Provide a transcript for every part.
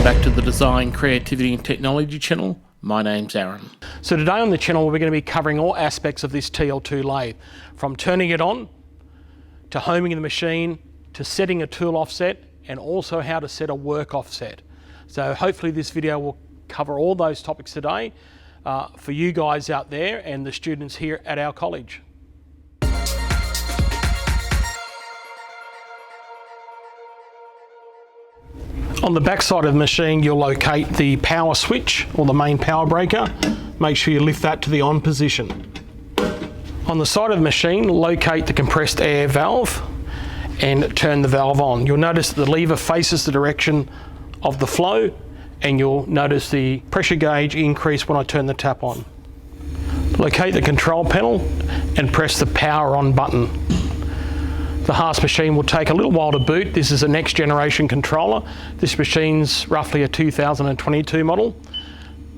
Welcome back to the Design, Creativity and Technology channel. My name's Aaron. So today on the channel we're going to be covering all aspects of this TL2 lathe, from turning it on, to homing the machine, to setting a tool offset, and also how to set a work offset. So hopefully this video will cover all those topics today for you guys out there and the students here at our college. On the back side of the machine, you'll locate the power switch or the main power breaker. Make sure you lift that to the on position. On the side of the machine, locate the compressed air valve and turn the valve on. You'll notice that the lever faces the direction of the flow, and you'll notice the pressure gauge increase when I turn the tap on. Locate the control panel and press the power on button. The Haas machine will take a little while to boot. This is a next generation controller. This machine's roughly a 2022 model.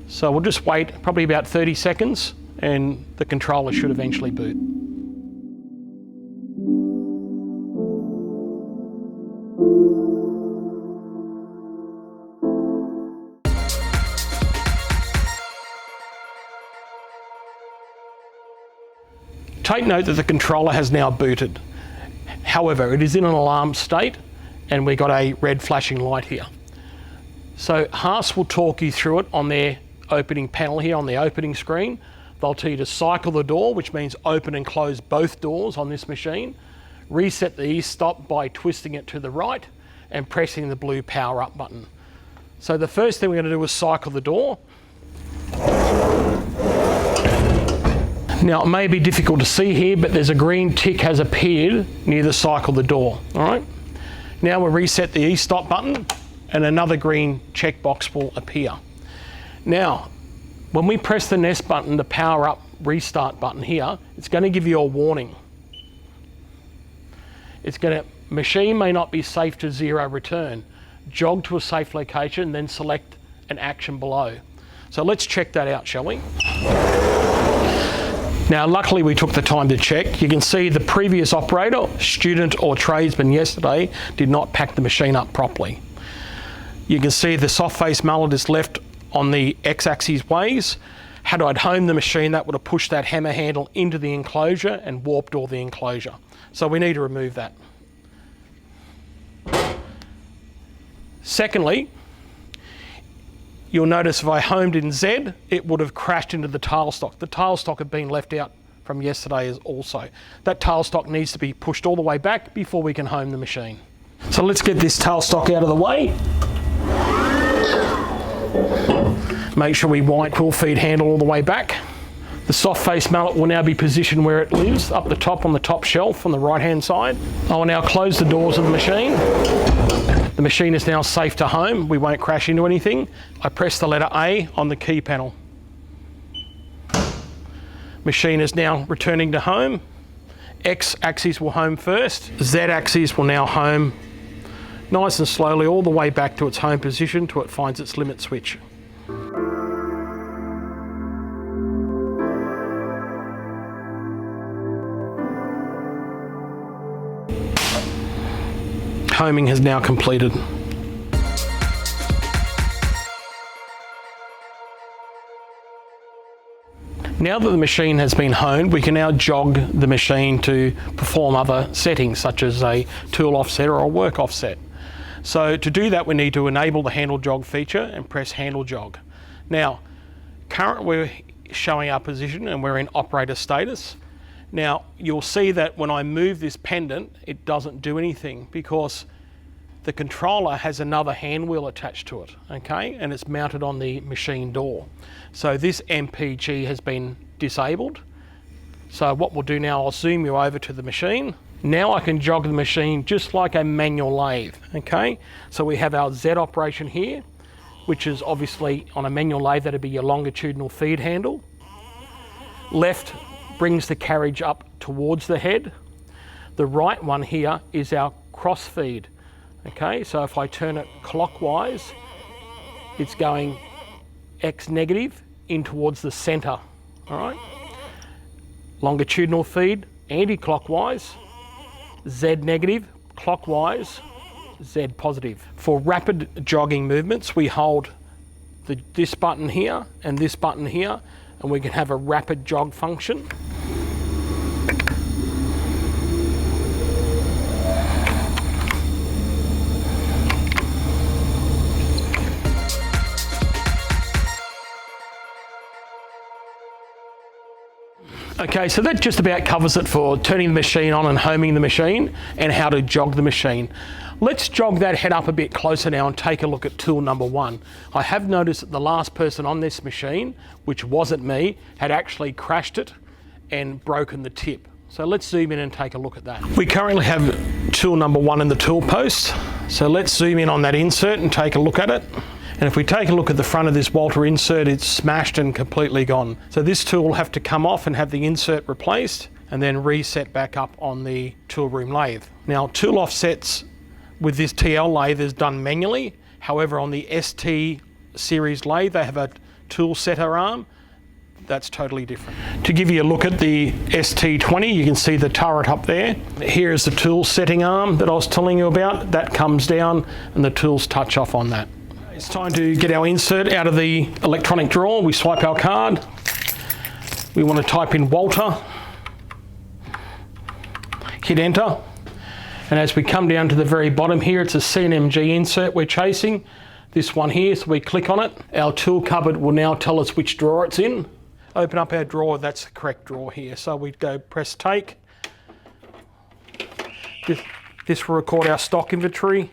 So we'll just wait probably about 30 seconds and the controller should eventually boot. Take note that the controller has now booted. However, it is in an alarm state and we've got a red flashing light here. So Haas will talk you through it on their opening panel here on the opening screen. They'll tell you to cycle the door, which means open and close both doors on this machine. Reset the e-stop by twisting it to the right and pressing the blue power up button. So the first thing we're going to do is cycle the door. Now it may be difficult to see here, but there's a green tick has appeared near the cycle the door. All right. Now we'll reset the e-stop button and another green checkbox will appear. Now, when we press the next button, the power up restart button here, it's going to give you a warning. Machine may not be safe to zero return. Jog to a safe location, then select an action below. So let's check that out, shall we? Now, luckily we took the time to check. You can see the previous operator, student or tradesman yesterday did not pack the machine up properly. You can see the soft face mallet is left on the x-axis ways. Had I homed the machine, that would have pushed that hammer handle into the enclosure and warped all the enclosure. So we need to remove that. Secondly, you'll notice if I homed in Z, it would have crashed into the tailstock. The tailstock had been left out from yesterday also. That tailstock needs to be pushed all the way back before we can home the machine. So let's get this tailstock out of the way. Make sure we wind quill feed handle all the way back. The soft face mallet will now be positioned where it lives, up the top on the top shelf on the right hand side. I will now close the doors of the machine. The machine is now safe to home. We won't crash into anything. I press the letter A on the key panel. Machine is now returning to home. X axis will home first. Z axis will now home nice and slowly all the way back to its home position till it finds its limit switch. Homing has now completed. Now that the machine has been honed, we can now jog the machine to perform other settings such as a tool offset or a work offset. So to do that, we need to enable the handle jog feature and press handle jog. Now, currently we're showing our position and we're in operator status. Now, you'll see that when I move this pendant, it doesn't do anything because the controller has another hand wheel attached to it, okay? And it's mounted on the machine door. So this MPG has been disabled. So what we'll do now, I'll zoom you over to the machine. Now I can jog the machine just like a manual lathe, okay? So we have our Z operation here, which is obviously on a manual lathe, that'd be your longitudinal feed handle. Left brings the carriage up towards the head. The right one here is our cross feed. Okay, so if I turn it clockwise, it's going X negative in towards the center, all right? Longitudinal feed, anti-clockwise, Z negative, clockwise, Z positive. For rapid jogging movements, we hold this button here and this button here, and we can have a rapid jog function. Okay, so that just about covers it for turning the machine on and homing the machine and how to jog the machine. Let's jog that head up a bit closer now and take a look at tool number one. I have noticed that the last person on this machine, which wasn't me, had actually crashed it and broken the tip. So let's zoom in and take a look at that. We currently have tool number one in the tool post. So let's zoom in on that insert and take a look at it. And if we take a look at the front of this Walter insert, it's smashed and completely gone. So this tool will have to come off and have the insert replaced and then reset back up on the Toolroom lathe. Now, tool offsets with this TL lathe is done manually. However, on the ST series lathe, they have a tool setter arm. That's totally different. To give you a look at the ST20, you can see the turret up there. Here is the tool setting arm that I was telling you about. That comes down and the tools touch off on that. It's time to get our insert out of the electronic drawer. We swipe our card. We want to type in Walter. Hit enter. And as we come down to the very bottom here, it's a CNMG insert we're chasing. This one here, so we click on it. Our tool cupboard will now tell us which drawer it's in. Open up our drawer, that's the correct drawer here. So we'd go press take. This will record our stock inventory.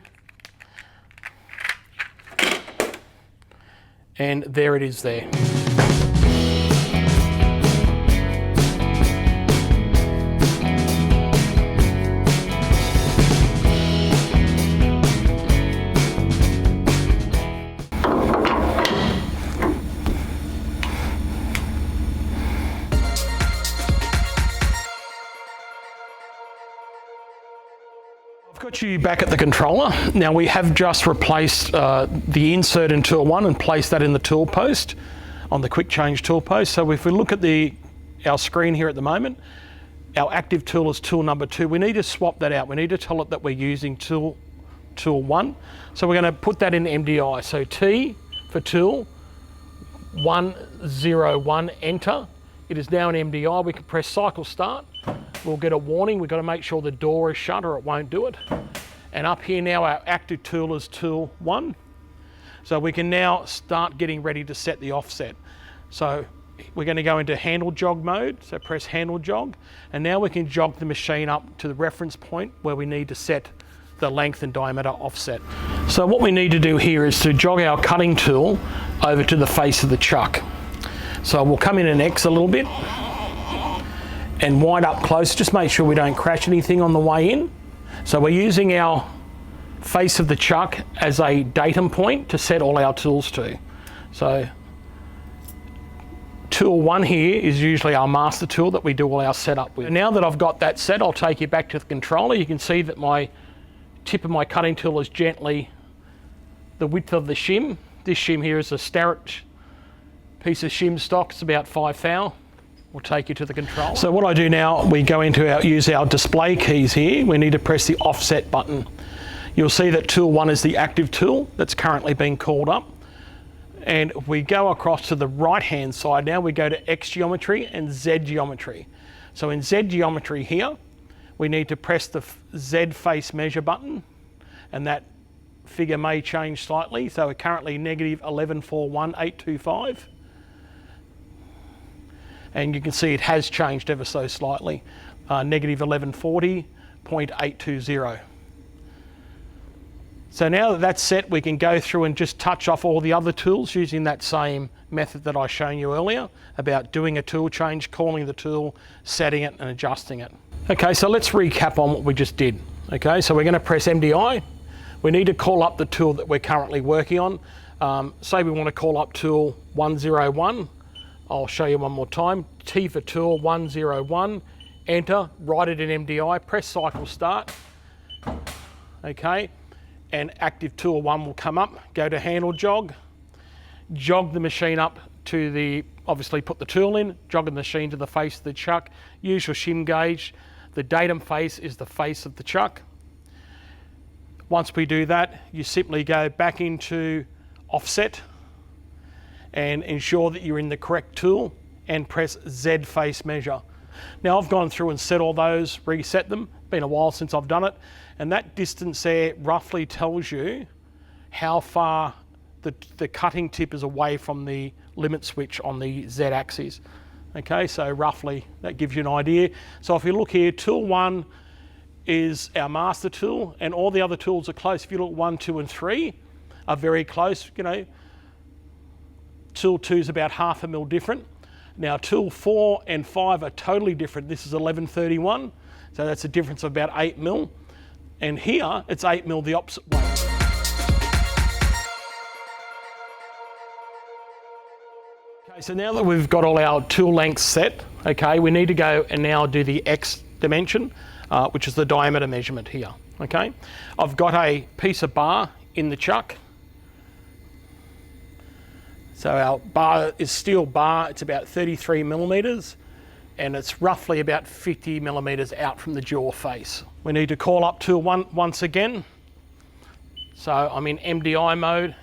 And there it is there. Got you back at the controller. Now we have just replaced the insert in tool one and placed that in the tool post on the quick change tool post. So if we look at our screen here at the moment, our active tool is tool number two. We need to swap that out. We need to tell it that we're using tool one. So we're going to put that in MDI. So T for tool 101, enter. It is now in MDI. We can press cycle start. We'll get a warning. We've got to make sure the door is shut or it won't do it. And up here now, our active tool is tool one. So we can now start getting ready to set the offset. So we're going to go into handle jog mode. So press handle jog. And now we can jog the machine up to the reference point where we need to set the length and diameter offset. So what we need to do here is to jog our cutting tool over to the face of the chuck. So we'll come in and X a little bit and wind up close. Just make sure we don't crash anything on the way in. So we're using our face of the chuck as a datum point to set all our tools to. So tool one here is usually our master tool that we do all our setup with. And now that I've got that set, I'll take you back to the controller. You can see that my tip of my cutting tool is gently the width of the shim. This shim here is a Starrett piece of shim stock. It's about 5 thou. We'll take you to the control. So what I do now, we go into use our display keys here. We need to press the offset button. You'll see that tool one is the active tool that's currently being called up. And if we go across to the right-hand side now, we go to X geometry and Z geometry. So in Z geometry here, we need to press the Z face measure button, and that figure may change slightly. So we're currently negative 11,41825. And you can see it has changed ever so slightly, negative 1140.820. So now that that's set, we can go through and just touch off all the other tools using that same method that I shown you earlier about doing a tool change, calling the tool, setting it and adjusting it. Okay, so let's recap on what we just did. Okay, so we're going to press MDI. We need to call up the tool that we're currently working on. Say we want to call up tool 101. I'll show you one more time. T for tool 101, enter, write it in MDI, press cycle start. Okay, and active tool one will come up, go to handle jog, jog the machine up to the, obviously put the tool in, jog the machine to the face of the chuck, use your shim gauge. The datum face is the face of the chuck. Once we do that, you simply go back into offset and ensure that you're in the correct tool and press Z face measure. Now I've gone through and set all those, reset them. Been a while since I've done it, and that distance there roughly tells you how far the cutting tip is away from the limit switch on the Z axis. Okay, so roughly that gives you an idea. So if you look here, tool 1 is our master tool, and all the other tools are close. If you look 1, 2 and 3 are very close. You know, tool 2 is about 1/2 mil different. Now tool 4 and 5 are totally different. This is 1131, so that's a difference of about 8 mil. And here it's 8 mil the opposite way. Okay, so now that we've got all our tool lengths set, okay, we need to go and now do the X dimension, which is the diameter measurement here, okay? I've got a piece of bar in the chuck. So our bar is steel bar, it's about 33 millimeters, and it's roughly about 50 millimeters out from the jaw face. We need to call up tool 1 once again. So I'm in MDI mode,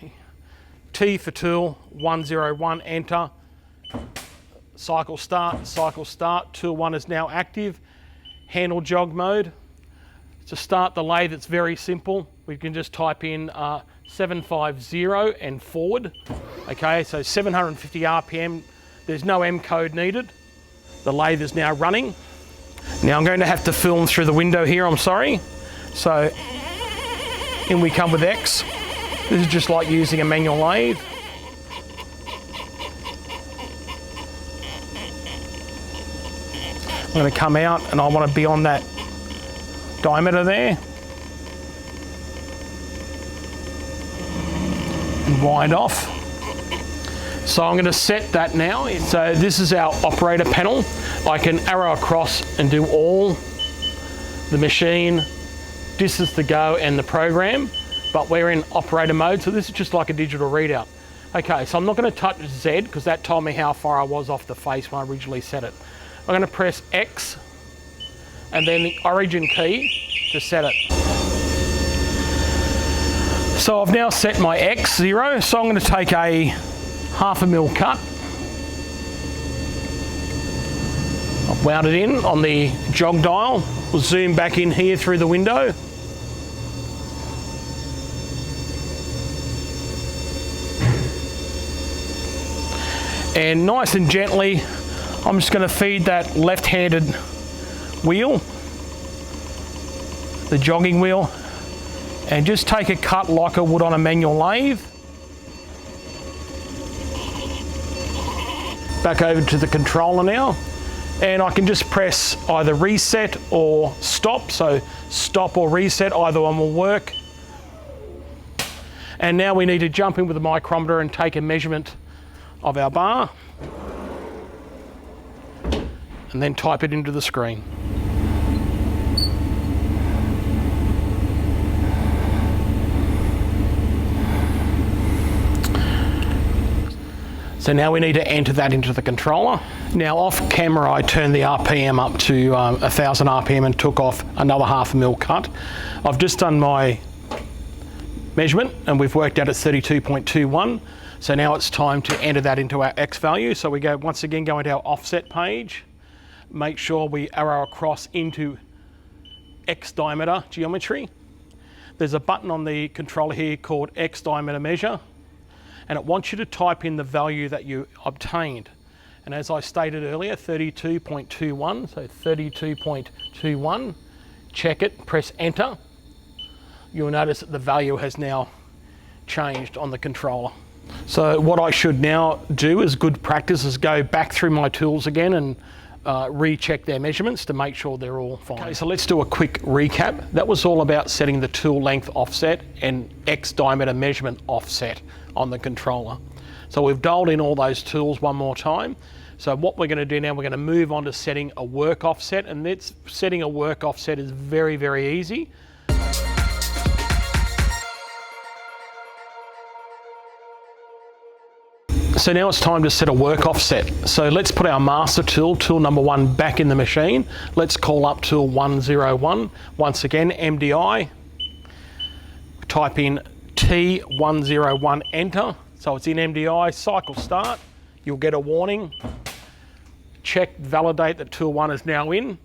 T for tool, 101, enter. Cycle start, tool 1 is now active. Handle jog mode. To start the lathe, it's very simple. We can just type in 750 and forward. Okay, so 750 RPM, there's no M code needed. The lathe is now running. Now I'm going to have to film through the window here, I'm sorry. So in we come with X. This is just like using a manual lathe. I'm going to come out and I want to be on that diameter there. And wind off. So I'm going to set that now. So this is our operator panel. I can arrow across and do all the machine, distance to go and the program, but we're in operator mode. So this is just like a digital readout. Okay, so I'm not going to touch Z because that told me how far I was off the face when I originally set it. I'm going to press X and then the origin key to set it. So I've now set my X 0, so I'm going to take a 1/2 mil cut. I've wound it in on the jog dial. We'll zoom back in here through the window. And nice and gently, I'm just going to feed that left-handed wheel, the jogging wheel, and just take a cut like I would on a manual lathe. Back over to the controller now, and I can just press either reset or stop. So stop or reset, either one will work. And now we need to jump in with the micrometer and take a measurement of our bar, and then type it into the screen. So now we need to enter that into the controller. Now off camera I turned the RPM up to 1000 RPM and took off another 1/2 mil cut. I've just done my measurement and we've worked out at 32.21. So now it's time to enter that into our X value. So we go once again, go into our offset page. Make sure we arrow across into X diameter geometry. There's a button on the controller here called X diameter measure, and it wants you to type in the value that you obtained. And as I stated earlier, 32.21, so 32.21, check it, press enter. You'll notice that the value has now changed on the controller. So what I should now do as good practice is go back through my tools again and recheck their measurements to make sure they're all fine. Okay, so let's do a quick recap. That was all about setting the tool length offset and X diameter measurement offset on the controller. So we've dialed in all those tools one more time. So what we're going to do now, we're going to move on to setting a work offset, and that's setting a work offset is very, very easy. So now it's time to set a work offset. So let's put our master tool, tool number 1, back in the machine. Let's call up tool 101. Once again, MDI. type in T101 enter. So it's in MDI, cycle start. You'll get a warning. Check, validate that tool 1 is now in.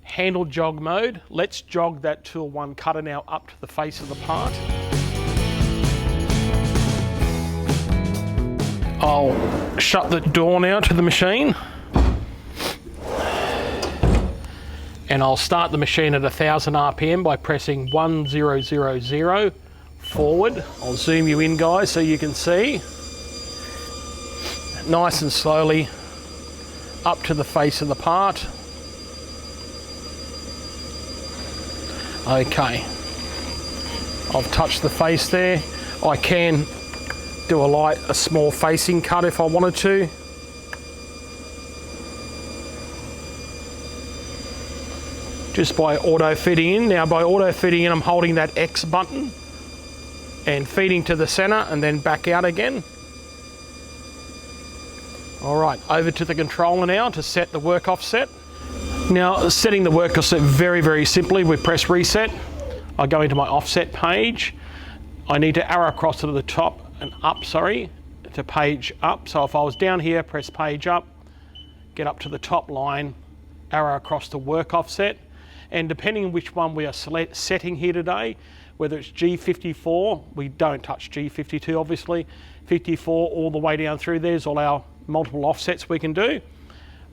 Handle jog mode. Let's jog that tool 1 cutter now up to the face of the part. I'll shut the door now to the machine. And I'll start the machine at 1000 RPM by pressing 1000 forward. I'll zoom you in, guys, so you can see. Nice and slowly up to the face of the part. Okay, I've touched the face there. I can do a small facing cut if I wanted to. Just by auto feeding in. Now by auto feeding in, I'm holding that X button and feeding to the center and then back out again. All right, over to the controller now to set the work offset. Now, setting the work offset very, very simply, we press reset. I go into my offset page. I need to arrow across to the top and up, to page up. So if I was down here, press page up, get up to the top line, arrow across to work offset. And depending on which one we are setting here today, whether it's G54, we don't touch G52 obviously, 54 all the way down through, there's all our multiple offsets we can do.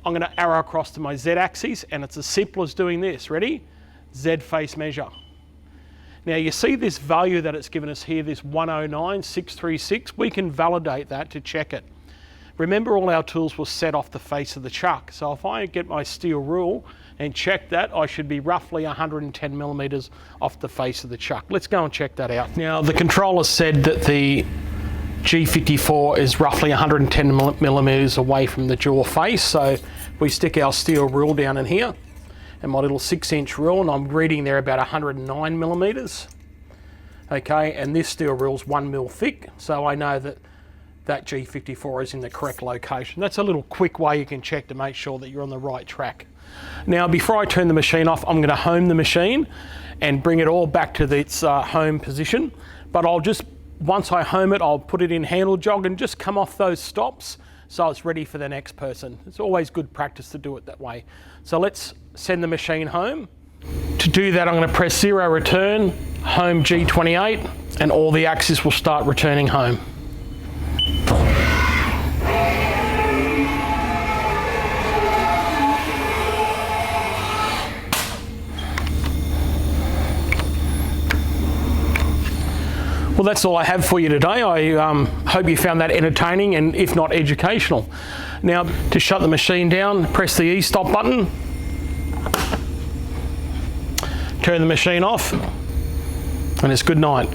I'm going to arrow across to my Z axis, and it's as simple as doing this. Ready? Z face measure. Now you see this value that it's given us here, this 109,636. We can validate that to check it. Remember, all our tools were set off the face of the chuck. So if I get my steel rule and check that, I should be roughly 110 millimeters off the face of the chuck. Let's go and check that out. Now the controller said that the G54 is roughly 110 millimeters away from the jaw face. So we stick our steel rule down in here and my little 6-inch rule, and I'm reading there about 109 millimeters. Okay, and this steel rule's 1 mil thick. So I know that that G54 is in the correct location. That's a little quick way you can check to make sure that you're on the right track. Now, before I turn the machine off, I'm going to home the machine and bring it all back to its home position. But once I home it, I'll put it in handle jog and just come off those stops so it's ready for the next person. It's always good practice to do it that way. So let's send the machine home. To do that, I'm going to press 0 return, home G28, and all the axes will start returning home. Well, that's all I have for you today. I hope you found that entertaining and, if not, educational. Now, to shut the machine down, press the E-stop button, turn the machine off, and it's good night.